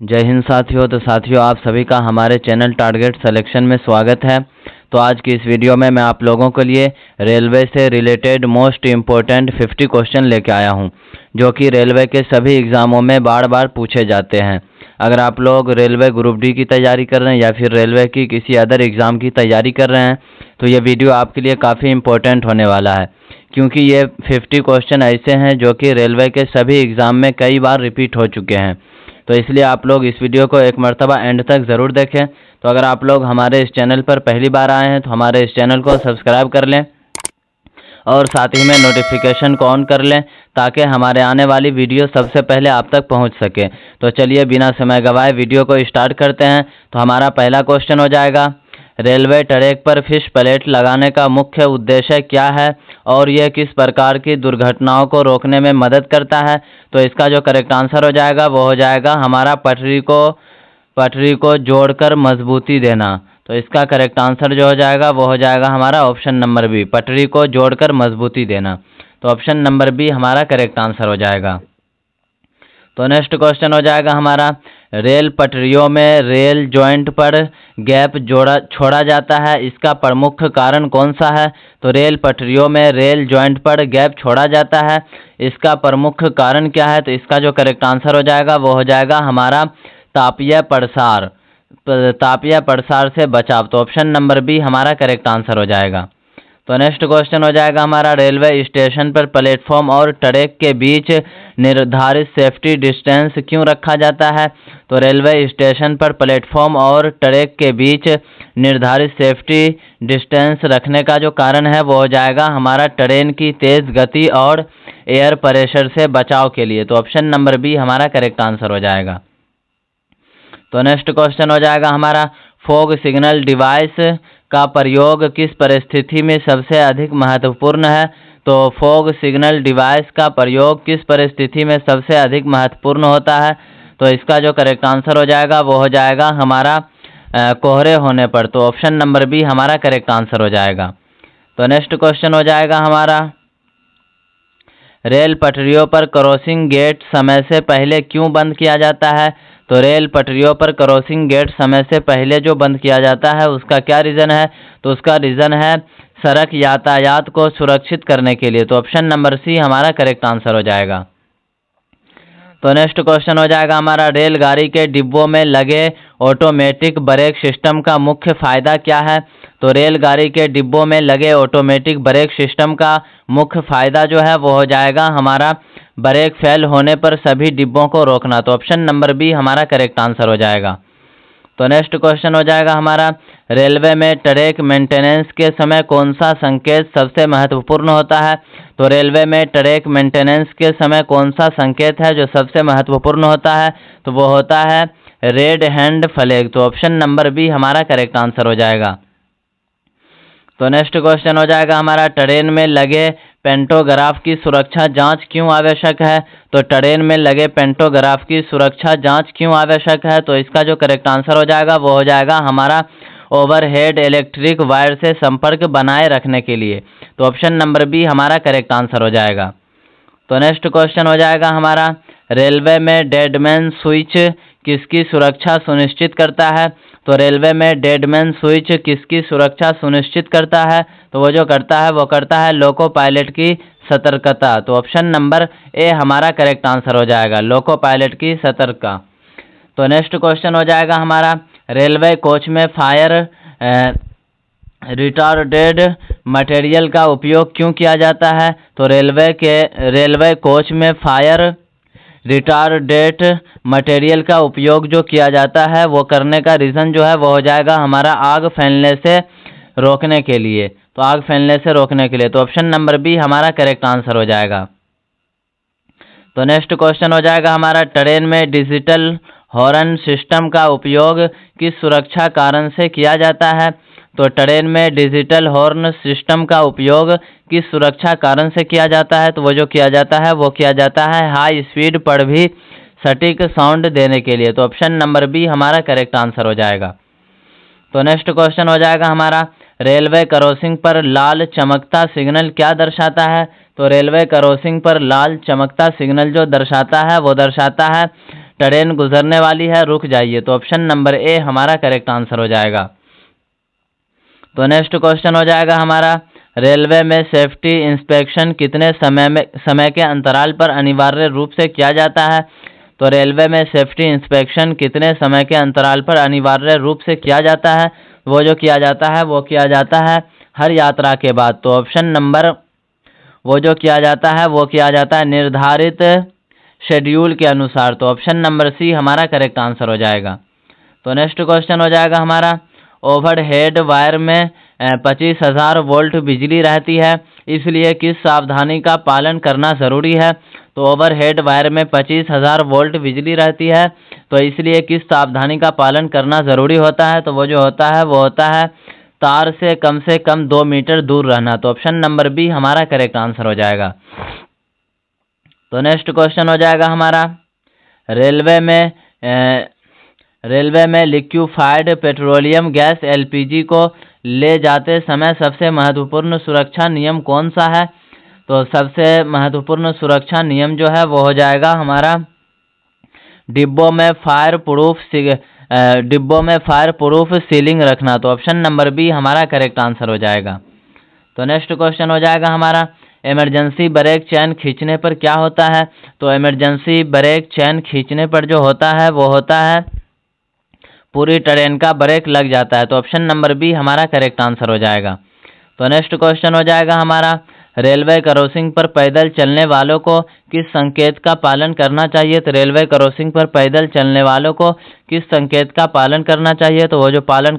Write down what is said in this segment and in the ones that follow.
जय हिंद साथियों। तो साथियों, आप सभी का हमारे चैनल टारगेट सिलेक्शन में स्वागत है। तो आज की इस वीडियो में मैं आप लोगों के लिए रेलवे से रिलेटेड मोस्ट इम्पोर्टेंट 50 क्वेश्चन लेके आया हूं, जो कि रेलवे के सभी एग्ज़ामों में बार बार पूछे जाते हैं। अगर आप लोग रेलवे ग्रुप डी की तैयारी कर रहे हैं या फिर रेलवे की किसी अदर एग्ज़ाम की तैयारी कर रहे हैं, तो ये वीडियो आपके लिए काफ़ी इम्पोर्टेंट होने वाला है, क्योंकि ये 50 क्वेश्चन ऐसे हैं जो कि रेलवे के सभी एग्ज़ाम में कई बार रिपीट हो चुके हैं। तो इसलिए आप लोग इस वीडियो को एक मर्तबा एंड तक ज़रूर देखें। तो अगर आप लोग हमारे इस चैनल पर पहली बार आए हैं तो हमारे इस चैनल को सब्सक्राइब कर लें और साथ ही में नोटिफिकेशन को ऑन कर लें, ताकि हमारे आने वाली वीडियो सबसे पहले आप तक पहुंच सके। तो चलिए बिना समय गवाए वीडियो को स्टार्ट करते हैं। तो हमारा पहला क्वेश्चन हो जाएगा, रेलवे ट्रैक पर फिश प्लेट लगाने का मुख्य उद्देश्य क्या है और यह किस प्रकार की दुर्घटनाओं को रोकने में मदद करता है। तो इसका जो करेक्ट आंसर हो जाएगा वो हो जाएगा हमारा पटरी को जोड़कर मजबूती देना। तो इसका करेक्ट आंसर जो हो जाएगा वो हो जाएगा हमारा ऑप्शन नंबर बी, पटरी को जोड़कर मजबूती देना। तो ऑप्शन नंबर बी हमारा करेक्ट आंसर हो जाएगा। तो नेक्स्ट क्वेश्चन हो जाएगा हमारा, रेल पटरियों में रेल जॉइंट पर गैप छोड़ा जाता है, इसका प्रमुख कारण कौन सा है। तो रेल पटरियों में रेल जॉइंट पर गैप छोड़ा जाता है, इसका प्रमुख कारण क्या है। तो इसका जो करेक्ट आंसर हो जाएगा वो हो जाएगा हमारा तापीय प्रसार से बचाव। तो ऑप्शन नंबर बी हमारा करेक्ट आंसर हो जाएगा। तो नेक्स्ट क्वेश्चन हो जाएगा हमारा, रेलवे स्टेशन पर प्लेटफॉर्म और ट्रैक के बीच निर्धारित सेफ्टी डिस्टेंस क्यों रखा जाता है। तो रेलवे स्टेशन पर प्लेटफॉर्म और ट्रैक के बीच निर्धारित सेफ्टी डिस्टेंस रखने का जो कारण है वो हो जाएगा हमारा ट्रेन की तेज़ गति और एयर प्रेशर से बचाव के लिए। तो ऑप्शन नंबर बी हमारा करेक्ट आंसर हो जाएगा। तो नेक्स्ट क्वेश्चन हो जाएगा हमारा, फॉग सिग्नल डिवाइस का प्रयोग किस परिस्थिति में सबसे अधिक महत्वपूर्ण है। तो फॉग सिग्नल डिवाइस का प्रयोग किस परिस्थिति में सबसे अधिक महत्वपूर्ण होता है। तो इसका जो करेक्ट आंसर हो जाएगा वो हो जाएगा हमारा कोहरे होने पर। तो ऑप्शन नंबर बी हमारा करेक्ट आंसर हो जाएगा। तो नेक्स्ट क्वेश्चन हो जाएगा हमारा, रेल पटरियों पर क्रॉसिंग गेट समय से पहले क्यों बंद किया जाता है। तो रेल पटरियों पर क्रॉसिंग गेट समय से पहले जो बंद किया जाता है उसका क्या रीज़न है। तो उसका रीज़न है सड़क यातायात को सुरक्षित करने के लिए। तो ऑप्शन नंबर सी हमारा करेक्ट आंसर हो जाएगा। तो नेक्स्ट क्वेश्चन हो जाएगा हमारा, रेलगाड़ी के डिब्बों में लगे ऑटोमेटिक ब्रेक सिस्टम का मुख्य फ़ायदा क्या है। तो रेलगाड़ी के डिब्बों में लगे ऑटोमेटिक ब्रेक सिस्टम का मुख्य फ़ायदा जो है वो हो जाएगा हमारा ब्रेक फेल होने पर सभी डिब्बों को रोकना। तो ऑप्शन नंबर बी हमारा करेक्ट आंसर हो जाएगा। तो नेक्स्ट क्वेश्चन हो जाएगा हमारा, रेलवे में ट्रैक मेंटेनेंस के समय कौन सा संकेत सबसे महत्वपूर्ण होता है। तो रेलवे में ट्रैक मेंटेनेंस के समय कौन सा संकेत है जो सबसे महत्वपूर्ण होता है। तो वो होता है रेड हैंड फ्लैग। तो ऑप्शन नंबर बी हमारा करेक्ट आंसर हो जाएगा। तो नेक्स्ट क्वेश्चन हो जाएगा हमारा, ट्रेन में लगे पेंटोग्राफ की सुरक्षा जांच क्यों आवश्यक है। तो ट्रेन में लगे पेंटोग्राफ की सुरक्षा जांच क्यों आवश्यक है। तो इसका जो करेक्ट आंसर हो जाएगा वो हो जाएगा हमारा ओवरहेड इलेक्ट्रिक वायर से संपर्क बनाए रखने के लिए। तो ऑप्शन नंबर बी हमारा करेक्ट आंसर हो जाएगा। तो नेक्स्ट क्वेश्चन हो जाएगा हमारा, रेलवे में डेडमैन स्विच किसकी सुरक्षा सुनिश्चित करता है। तो रेलवे में डेडमैन स्विच किसकी सुरक्षा सुनिश्चित करता है। तो वो जो करता है लोको पायलट की सतर्कता। तो ऑप्शन नंबर ए हमारा करेक्ट आंसर हो जाएगा, लोको पायलट की सतर्कता। तो नेक्स्ट क्वेश्चन हो जाएगा हमारा, रेलवे कोच में फायर रिटार्डेड मटेरियल का उपयोग क्यों किया जाता है। तो रेलवे कोच में फायर रिटार्डेड मटेरियल का उपयोग जो किया जाता है वो करने का रीज़न जो है वो हो जाएगा हमारा आग फैलने से रोकने के लिए। तो आग फैलने से रोकने के लिए। तो ऑप्शन नंबर बी हमारा करेक्ट आंसर हो जाएगा। तो नेक्स्ट क्वेश्चन हो जाएगा हमारा, ट्रेन में डिजिटल हॉर्न सिस्टम का उपयोग किस सुरक्षा कारण से किया जाता है। तो ट्रेन में डिजिटल हॉर्न सिस्टम का उपयोग किस सुरक्षा कारण से किया जाता है। तो वो जो किया जाता है हाई स्पीड पर भी सटीक साउंड देने के लिए। तो ऑप्शन नंबर बी हमारा करेक्ट आंसर हो जाएगा। तो नेक्स्ट क्वेश्चन हो जाएगा हमारा, रेलवे क्रॉसिंग पर लाल चमकता सिग्नल क्या दर्शाता है। तो रेलवे क्रॉसिंग पर लाल चमकता सिग्नल जो दर्शाता है वो दर्शाता है ट्रेन गुजरने वाली है, रुक जाइए। तो ऑप्शन नंबर ए हमारा करेक्ट आंसर हो जाएगा। तो नेक्स्ट क्वेश्चन हो जाएगा हमारा, रेलवे में सेफ्टी इंस्पेक्शन कितने समय के अंतराल पर अनिवार्य रूप से किया जाता है? तो रेलवे में सेफ्टी इंस्पेक्शन कितने समय के अंतराल पर अनिवार्य रूप से किया जाता है? वो जो किया जाता है वो किया जाता है हर यात्रा के बाद। तो ऑप्शन नंबर वो जो किया जाता है वो किया जाता है निर्धारित शेड्यूल के अनुसार। तो ऑप्शन नंबर सी हमारा करेक्ट आंसर हो जाएगा। तो नेक्स्ट क्वेश्चन हो जाएगा हमारा, ओवरहेड वायर में 25,000 वोल्ट बिजली रहती है, इसलिए किस सावधानी का पालन करना ज़रूरी है? तो ओवरहेड वायर में 25,000 वोल्ट बिजली रहती है, तो इसलिए किस सावधानी का पालन करना ज़रूरी होता है? तो वो जो होता है वो होता है तार से कम 2 मीटर दूर रहना। तो ऑप्शन नंबर बी हमारा करेक्ट आंसर हो जाएगा। तो नेक्स्ट क्वेश्चन हो जाएगा हमारा, रेलवे में लिक्विफाइड पेट्रोलियम गैस एलपीजी को ले जाते समय सबसे महत्वपूर्ण सुरक्षा नियम कौन सा है? तो सबसे महत्वपूर्ण सुरक्षा नियम जो है वो हो जाएगा हमारा डिब्बों में फायर प्रूफ सीलिंग रखना। तो ऑप्शन नंबर बी हमारा करेक्ट आंसर हो जाएगा। तो नेक्स्ट क्वेश्चन हो जाएगा हमारा, इमरजेंसी ब्रेक चैन खींचने पर क्या होता है? तो इमरजेंसी ब्रेक चैन खींचने पर जो होता है वो होता है पूरी ट्रेन का ब्रेक लग जाता है। तो ऑप्शन नंबर बी हमारा करेक्ट आंसर हो जाएगा। तो नेक्स्ट क्वेश्चन हो जाएगा हमारा, रेलवे क्रॉसिंग पर पैदल चलने वालों को किस संकेत का पालन करना चाहिए? तो रेलवे क्रॉसिंग पर पैदल चलने वालों को किस संकेत का पालन करना चाहिए? तो वो जो पालन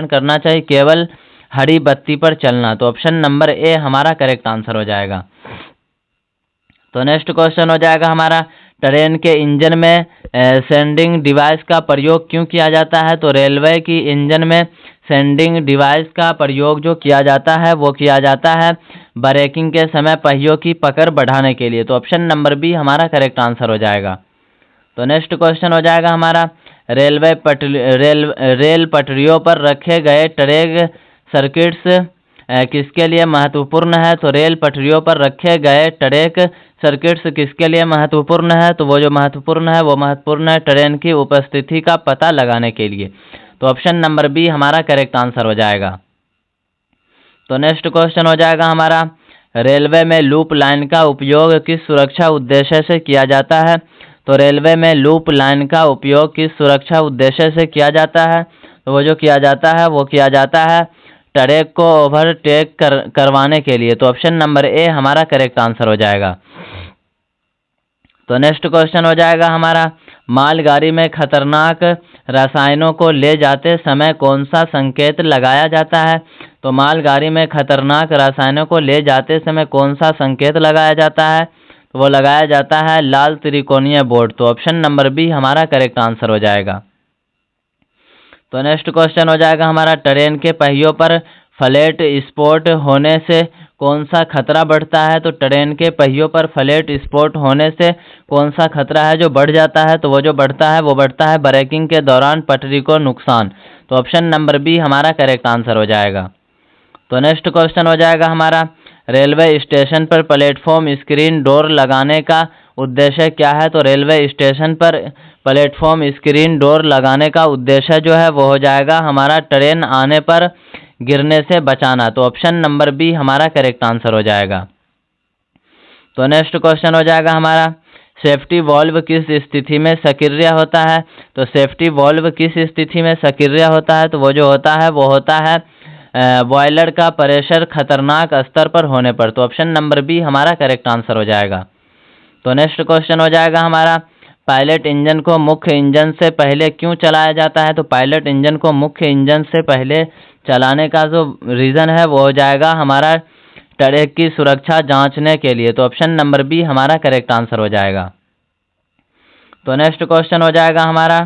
करना चाहिए केवल हरी बत्ती पर चलना। तो ऑप्शन नंबर ए हमारा करेक्ट आंसर हो जाएगा। तो नेक्स्ट क्वेश्चन हो जाएगा हमारा, ट्रेन के इंजन में सेंडिंग डिवाइस का प्रयोग क्यों किया जाता है? तो रेलवे की इंजन में सेंडिंग डिवाइस का प्रयोग जो किया जाता है वो किया जाता है ब्रेकिंग के समय पहियों की पकड़ बढ़ाने के लिए। तो ऑप्शन नंबर बी हमारा करेक्ट आंसर हो जाएगा। तो नेक्स्ट क्वेश्चन हो जाएगा हमारा, रेल पटरियों पर रखे गए ट्रैक सर्किट्स किसके लिए महत्वपूर्ण है? तो रेल पटरियों पर रखे गए ट्रैक सर्किट्स किसके लिए महत्वपूर्ण है? तो वो जो महत्वपूर्ण है ट्रेन की उपस्थिति का पता लगाने के लिए। तो ऑप्शन नंबर बी हमारा करेक्ट आंसर हो जाएगा। तो नेक्स्ट क्वेश्चन हो जाएगा हमारा, रेलवे में लूप लाइन का उपयोग किस सुरक्षा उद्देश्य से किया जाता है? तो रेलवे में लूप लाइन का उपयोग किस सुरक्षा उद्देश्य से किया जाता है? तो वो जो किया जाता है ट्रैक को ओवरटेक करवाने के लिए। तो ऑप्शन नंबर ए हमारा करेक्ट आंसर हो जाएगा। तो नेक्स्ट क्वेश्चन हो जाएगा हमारा, मालगाड़ी में खतरनाक रसायनों को ले जाते समय कौन सा संकेत लगाया जाता है? तो मालगाड़ी में खतरनाक रसायनों को ले जाते समय कौन सा संकेत लगाया जाता है? तो वो लगाया जाता है लाल त्रिकोणीय बोर्ड। तो ऑप्शन नंबर बी हमारा करेक्ट आंसर हो जाएगा। तो नेक्स्ट क्वेश्चन हो जाएगा हमारा, ट्रेन के पहियों पर फ्लैट स्पॉट होने से कौन सा खतरा बढ़ता है? तो ट्रेन के पहियों पर फ्लैट स्पॉट होने से कौन सा खतरा है जो बढ़ जाता है? तो वो जो बढ़ता है ब्रेकिंग के दौरान पटरी को नुकसान। तो ऑप्शन नंबर बी हमारा करेक्ट आंसर हो जाएगा। तो नेक्स्ट क्वेश्चन हो जाएगा हमारा, रेलवे स्टेशन पर प्लेटफॉर्म स्क्रीन डोर लगाने का उद्देश्य क्या है? तो रेलवे स्टेशन पर प्लेटफॉर्म स्क्रीन डोर लगाने का उद्देश्य जो है वो हो जाएगा हमारा ट्रेन आने पर गिरने से बचाना। तो ऑप्शन नंबर बी हमारा करेक्ट आंसर हो जाएगा। तो नेक्स्ट क्वेश्चन हो जाएगा हमारा, सेफ्टी वॉल्व किस स्थिति में सक्रिय होता है? तो सेफ्टी वॉल्व किस स्थिति में सक्रिय होता है? तो वो जो होता है बॉयलर का प्रेशर खतरनाक स्तर पर होने पर। तो ऑप्शन नंबर बी हमारा करेक्ट आंसर हो जाएगा। तो नेक्स्ट क्वेश्चन हो जाएगा हमारा, पायलट इंजन को मुख्य इंजन से पहले क्यों चलाया जाता है? तो पायलट इंजन को मुख्य इंजन से पहले चलाने का जो रीज़न है वो हो जाएगा हमारा ट्रैक की सुरक्षा जांचने के लिए। तो ऑप्शन नंबर बी हमारा करेक्ट आंसर हो जाएगा। तो नेक्स्ट क्वेश्चन हो जाएगा हमारा,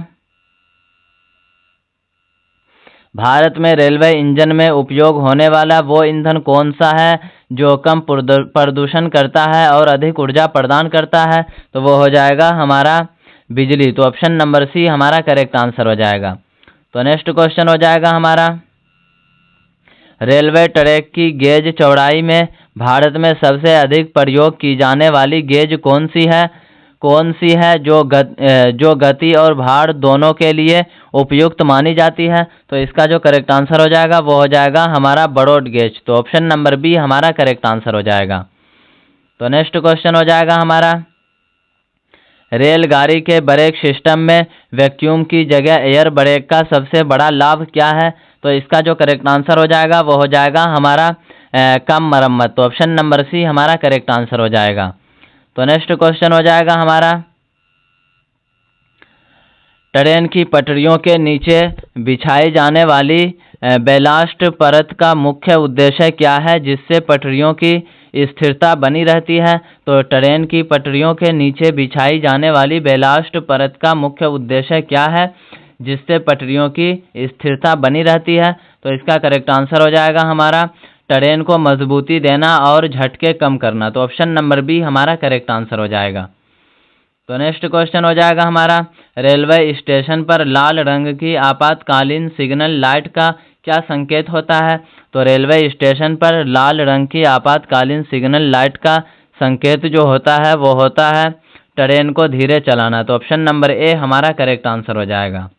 भारत में रेलवे इंजन में उपयोग होने वाला वो ईंधन कौन सा है जो कम प्रदूषण करता है और अधिक ऊर्जा प्रदान करता है? तो वो हो जाएगा हमारा बिजली। तो ऑप्शन नंबर सी हमारा करेक्ट आंसर हो जाएगा। तो नेक्स्ट क्वेश्चन हो जाएगा हमारा, रेलवे ट्रैक की गेज चौड़ाई में भारत में सबसे अधिक प्रयोग की जाने वाली गेज कौन सी है? कौन सी है जो गति और भार दोनों के लिए उपयुक्त मानी जाती है? तो इसका जो करेक्ट आंसर हो जाएगा वो हो जाएगा हमारा ब्रॉड गेज। तो ऑप्शन नंबर बी हमारा करेक्ट आंसर हो जाएगा। तो नेक्स्ट क्वेश्चन हो जाएगा हमारा, रेलगाड़ी के ब्रेक सिस्टम में वैक्यूम की जगह एयर ब्रेक का सबसे बड़ा लाभ क्या है? तो इसका जो करेक्ट आंसर हो जाएगा वो हो जाएगा हमारा कम मरम्मत। तो ऑप्शन नंबर सी हमारा करेक्ट आंसर हो जाएगा। तो नेक्स्ट क्वेश्चन हो जाएगा हमारा, ट्रेन की पटरियों के नीचे बिछाई जाने वाली बैलास्ट परत का मुख्य उद्देश्य क्या है जिससे पटरियों की स्थिरता बनी रहती है? तो ट्रेन की पटरियों के नीचे बिछाई जाने वाली बैलास्ट परत का मुख्य उद्देश्य क्या है जिससे पटरियों की स्थिरता बनी रहती है? तो इसका करेक्ट आंसर हो जाएगा हमारा ट्रेन को मजबूती देना और झटके कम करना। तो ऑप्शन नंबर बी हमारा करेक्ट आंसर हो जाएगा। तो नेक्स्ट क्वेश्चन हो जाएगा हमारा, रेलवे स्टेशन पर लाल रंग की आपातकालीन सिग्नल लाइट का क्या संकेत होता है? तो रेलवे स्टेशन पर लाल रंग की आपातकालीन सिग्नल लाइट का संकेत जो होता है वो होता है ट्रेन को धीरे चलाना। तो ऑप्शन नंबर ए हमारा करेक्ट आंसर हो जाएगा।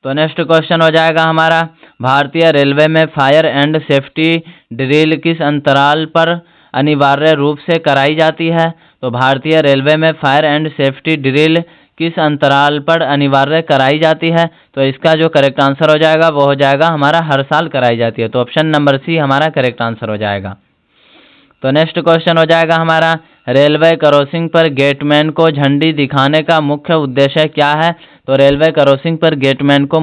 तो नेक्स्ट क्वेश्चन हो जाएगा हमारा, भारतीय रेलवे में फायर एंड सेफ्टी ड्रिल किस अंतराल पर अनिवार्य रूप से कराई जाती है? तो भारतीय रेलवे में फायर एंड सेफ्टी ड्रिल किस अंतराल पर अनिवार्य कराई जाती है? तो इसका जो करेक्ट आंसर हो जाएगा वो हो जाएगा हमारा हर साल कराई जाती है। तो ऑप्शन नंबर सी हमारा करेक्ट आंसर हो जाएगा। तो नेक्स्ट क्वेश्चन हो जाएगा हमारा, रेलवे क्रॉसिंग पर गेटमैन को झंडी दिखाने का मुख्य उद्देश्य क्या है? तो रेलवे क्रॉसिंग पर गेटमैन को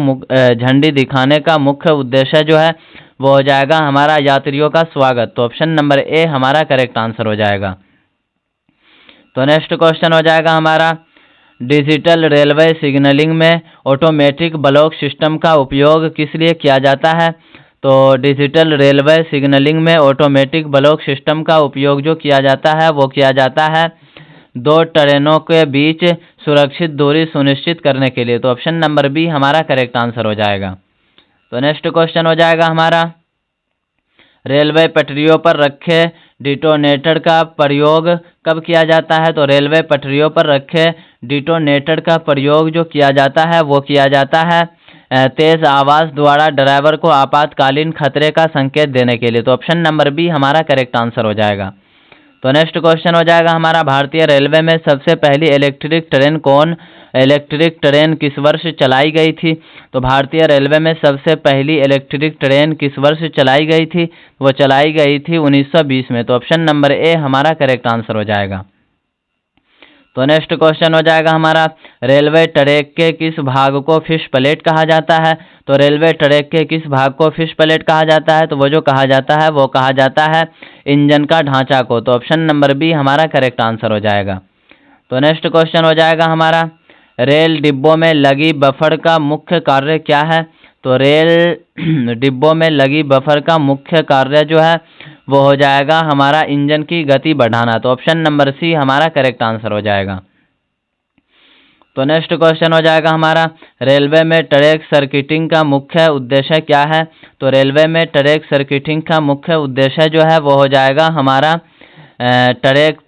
झंडी दिखाने का मुख्य उद्देश्य जो है वो हो जाएगा हमारा यात्रियों का स्वागत। तो ऑप्शन नंबर ए हमारा करेक्ट आंसर हो जाएगा। तो नेक्स्ट क्वेश्चन हो जाएगा हमारा, डिजिटल रेलवे सिग्नलिंग में ऑटोमेटिक ब्लॉक सिस्टम का उपयोग किस लिए किया जाता है? तो डिजिटल रेलवे सिग्नलिंग में ऑटोमेटिक ब्लॉक सिस्टम का उपयोग जो किया जाता है वो किया जाता है दो ट्रेनों के बीच सुरक्षित दूरी सुनिश्चित करने के लिए। तो ऑप्शन नंबर बी हमारा करेक्ट आंसर हो जाएगा। तो नेक्स्ट क्वेश्चन हो जाएगा हमारा, रेलवे पटरियों पर रखे डिटोनेटर का प्रयोग कब किया जाता है? तो रेलवे पटरियों पर रखे डिटोनेटर का प्रयोग जो किया जाता है वो किया जाता है तेज आवाज़ द्वारा ड्राइवर को आपातकालीन खतरे का संकेत देने के लिए। तो ऑप्शन नंबर बी हमारा करेक्ट आंसर हो जाएगा। तो नेक्स्ट क्वेश्चन हो जाएगा हमारा, भारतीय रेलवे में सबसे पहली इलेक्ट्रिक ट्रेन किस वर्ष चलाई गई थी? तो भारतीय रेलवे में सबसे पहली इलेक्ट्रिक ट्रेन किस वर्ष चलाई गई थी? वो चलाई गई थी 1920 में। तो ऑप्शन नंबर ए हमारा करेक्ट आंसर हो जाएगा। तो नेक्स्ट क्वेश्चन हो जाएगा हमारा, रेलवे ट्रैक के किस भाग को फिश प्लेट कहा जाता है? तो रेलवे ट्रैक के किस भाग को फिश प्लेट कहा जाता है? तो वो जो कहा जाता है वो कहा जाता है इंजन का ढांचा को। तो ऑप्शन नंबर बी हमारा करेक्ट आंसर हो जाएगा। तो नेक्स्ट क्वेश्चन हो जाएगा हमारा, रेल डिब्बों में लगी बफर का मुख्य कार्य क्या है? तो रेल डिब्बों में लगी बफर का मुख्य कार्य जो है वो हो जाएगा हमारा इंजन की गति बढ़ाना। तो ऑप्शन नंबर सी हमारा करेक्ट आंसर हो जाएगा। तो नेक्स्ट क्वेश्चन हो जाएगा हमारा, रेलवे में ट्रैक सर्किटिंग का मुख्य उद्देश्य क्या है? तो रेलवे में ट्रैक सर्किटिंग का मुख्य उद्देश्य जो है वो हो जाएगा हमारा ट्रैक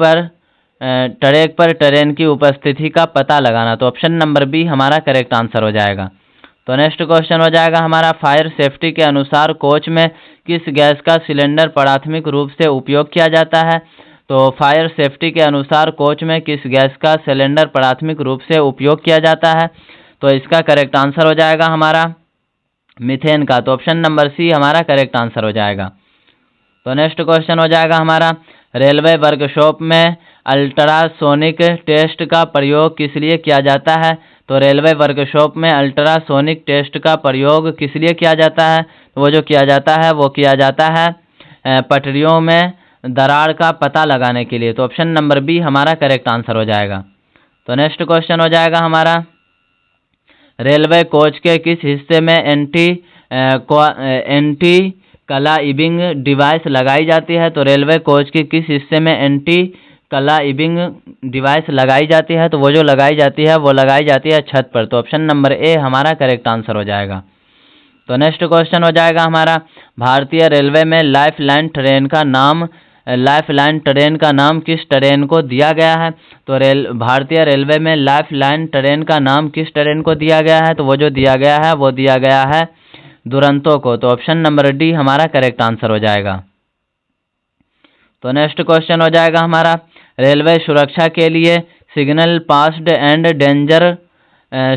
पर ट्रेन की उपस्थिति का पता लगाना। तो ऑप्शन नंबर बी हमारा करेक्ट आंसर हो जाएगा। तो नेक्स्ट क्वेश्चन हो जाएगा हमारा, फायर सेफ्टी के अनुसार कोच में किस गैस का सिलेंडर प्राथमिक रूप से उपयोग किया जाता है? तो फायर सेफ्टी के अनुसार कोच में किस गैस का सिलेंडर प्राथमिक रूप से उपयोग किया जाता है? तो इसका करेक्ट आंसर हो जाएगा हमारा मीथेन का। तो ऑप्शन नंबर सी हमारा करेक्ट आंसर हो जाएगा। तो नेक्स्ट क्वेश्चन हो जाएगा हमारा, रेलवे वर्कशॉप में अल्ट्रासोनिक टेस्ट का प्रयोग किस लिए किया जाता है? तो रेलवे वर्कशॉप में अल्ट्रासोनिक टेस्ट का प्रयोग किस लिए किया जाता है? तो वो जो किया जाता है वो किया जाता है पटरियों में दरार का पता लगाने के लिए। तो ऑप्शन नंबर बी हमारा करेक्ट आंसर हो जाएगा। तो नेक्स्ट क्वेश्चन हो जाएगा हमारा, रेलवे कोच के किस हिस्से में एंटी कलाइबिंग डिवाइस लगाई जाती है? तो रेलवे कोच के किस हिस्से में एंटी कलाइबिंग डिवाइस लगाई जाती है? तो वो जो लगाई जाती है वो लगाई जाती है छत पर। तो ऑप्शन नंबर ए हमारा करेक्ट आंसर हो जाएगा। तो नेक्स्ट क्वेश्चन हो जाएगा हमारा, भारतीय रेलवे में लाइफ लाइन ट्रेन का नाम लाइफलाइन ट्रेन का नाम किस ट्रेन को दिया गया है? तो भारतीय रेलवे में लाइफलाइन ट्रेन का नाम किस ट्रेन को दिया गया है? तो वो जो दिया गया है वो दिया गया है दुरंतो को। तो ऑप्शन नंबर डी हमारा करेक्ट आंसर हो जाएगा। तो नेक्स्ट क्वेश्चन हो जाएगा हमारा, रेलवे सुरक्षा के लिए सिग्नल पास्ड एंड डेंजर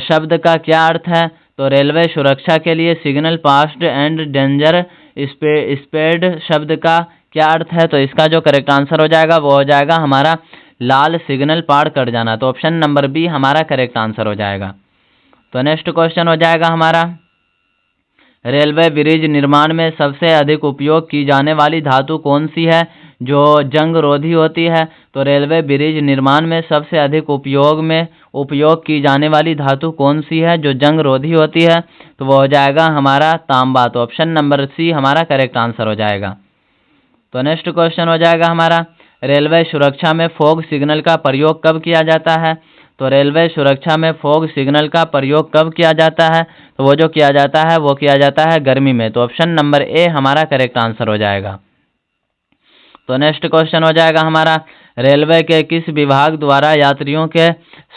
शब्द का क्या अर्थ है? तो रेलवे सुरक्षा के लिए signal passed and danger SPAD शब्द का क्या अर्थ है? तो इसका जो करेक्ट आंसर हो जाएगा वो हो जाएगा हमारा लाल सिग्नल पार कर जाना। तो ऑप्शन नंबर बी हमारा करेक्ट आंसर हो जाएगा। तो नेक्स्ट क्वेश्चन हो जाएगा हमारा, रेलवे ब्रिज निर्माण में सबसे अधिक उपयोग की जाने वाली धातु कौन सी है जो जंग रोधी होती है? तो रेलवे ब्रिज निर्माण में सबसे अधिक उपयोग की जाने वाली धातु कौन सी है जो जंग रोधी होती है? तो वो हो जाएगा हमारा तांबा। तो ऑप्शन नंबर सी हमारा करेक्ट आंसर हो जाएगा। तो नेक्स्ट क्वेश्चन हो जाएगा हमारा, रेलवे सुरक्षा में फॉग सिग्नल का प्रयोग कब किया जाता है? तो रेलवे सुरक्षा में फॉग सिग्नल का प्रयोग कब किया जाता है? तो वो जो किया जाता है वो किया जाता है गर्मी में। तो ऑप्शन नंबर ए हमारा करेक्ट आंसर हो जाएगा। तो नेक्स्ट क्वेश्चन हो जाएगा हमारा, रेलवे के किस विभाग द्वारा यात्रियों के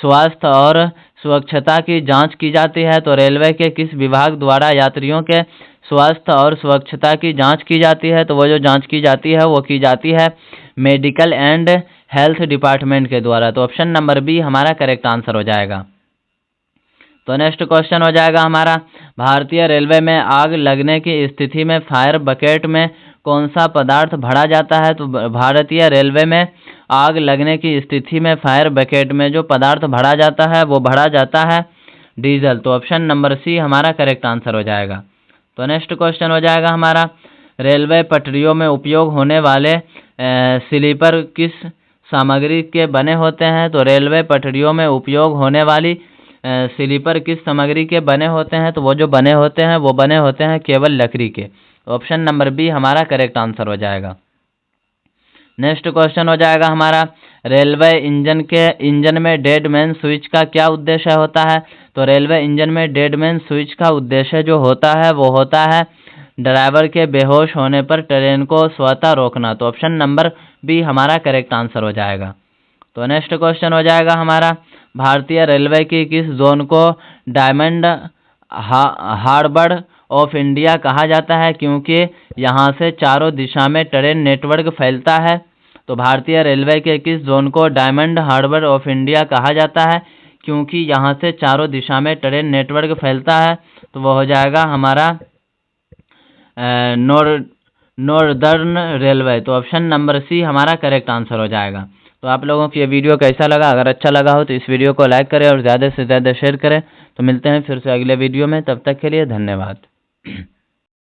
स्वास्थ्य और सुरक्षता की जांच की जाती है? तो रेलवे के किस विभाग द्वारा यात्रियों के स्वास्थ्य और सुरक्षता की जांच की जाती है? तो वो जो जांच की जाती है वो की जाती है मेडिकल एंड हेल्थ डिपार्टमेंट के द्वारा। तो ऑप्शन नंबर बी हमारा करेक्ट आंसर हो जाएगा। तो नेक्स्ट क्वेश्चन हो जाएगा हमारा, भारतीय रेलवे में आग लगने की स्थिति में फायर बकेट में कौन सा पदार्थ भरा जाता है? तो भारतीय रेलवे में आग लगने की स्थिति में फायर बकेट में जो पदार्थ भरा जाता है वो भरा जाता है डीजल। तो ऑप्शन नंबर सी हमारा करेक्ट आंसर हो जाएगा। तो नेक्स्ट क्वेश्चन हो जाएगा हमारा, रेलवे पटरियों में उपयोग होने वाले स्लीपर किस सामग्री के बने होते हैं? तो रेलवे पटरियों में उपयोग होने वाली स्लीपर किस सामग्री के बने होते हैं? तो वो जो बने होते हैं वो बने होते हैं केवल लकड़ी के। ऑप्शन नंबर बी हमारा करेक्ट आंसर हो जाएगा। नेक्स्ट क्वेश्चन हो जाएगा हमारा, रेलवे इंजन में डेड मैन स्विच का क्या उद्देश्य होता है? तो रेलवे इंजन में डेड मैन स्विच का उद्देश्य जो होता है वो होता है ड्राइवर के बेहोश होने पर ट्रेन को स्वतः रोकना। तो ऑप्शन नंबर बी हमारा करेक्ट आंसर हो जाएगा। तो नेक्स्ट क्वेश्चन हो जाएगा हमारा, भारतीय रेलवे की किस जोन को डायमंड हार्बर ऑफ इंडिया कहा जाता है क्योंकि यहाँ से चारों दिशा में ट्रेन नेटवर्क फैलता है? तो भारतीय रेलवे के किस जोन को डायमंड हार्बर ऑफ इंडिया कहा जाता है क्योंकि यहाँ से चारों दिशा में ट्रेन नेटवर्क फैलता है? तो वो हो जाएगा हमारा नॉर्दर्न रेलवे। तो ऑप्शन नंबर सी हमारा करेक्ट आंसर हो जाएगा। तो आप लोगों को ये वीडियो कैसा लगा? अगर अच्छा लगा हो तो इस वीडियो को लाइक करें और ज़्यादा से ज़्यादा शेयर करें। तो मिलते हैं फिर से अगले वीडियो में, तब तक के लिए धन्यवाद।